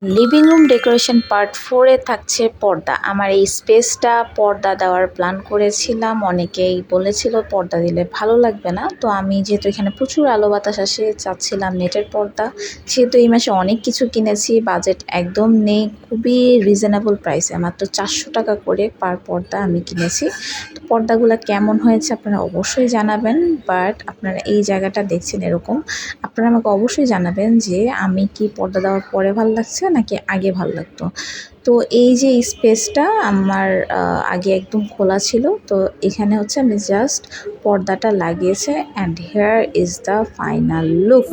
Living room decoration part 4-এ থাকছে পর্দা। আমার এই স্পেসটা পর্দা দেওয়ার প্ল্যান করেছিলাম। অনেকেই বলেছিল পর্দা দিলে ভালো লাগবে না, তো আমি যেহেতু এখানে প্রচুর আলো বাতাস আসে চাচ্ছিলাম নেটের পর্দা। যেহেতু এই মাসে অনেক কিছু কিনেছি, বাজেট একদম নেই, খুবই রিজনেবল প্রাইসে, মাত্র 400 টাকা করে পার পর্দা আমি কিনেছি। তো পর্দাগুলো কেমন হয়েছে আপনারা অবশ্যই জানাবেন। বাট আপনারা এই জায়গাটা দেখছেন এরকম, আপনারা আমাকে অবশ্যই জানাবেন যে আমি কি পর্দা দেওয়ার পরে ভালো লাগছে নাকি আগে ভালো লাগতো। তো এই যে স্পেসটা আমার আগে একদম খোলা ছিল, তো এখানে হচ্ছে আমি জাস্ট পর্দাটা লাগিয়েছে and hair is the final look.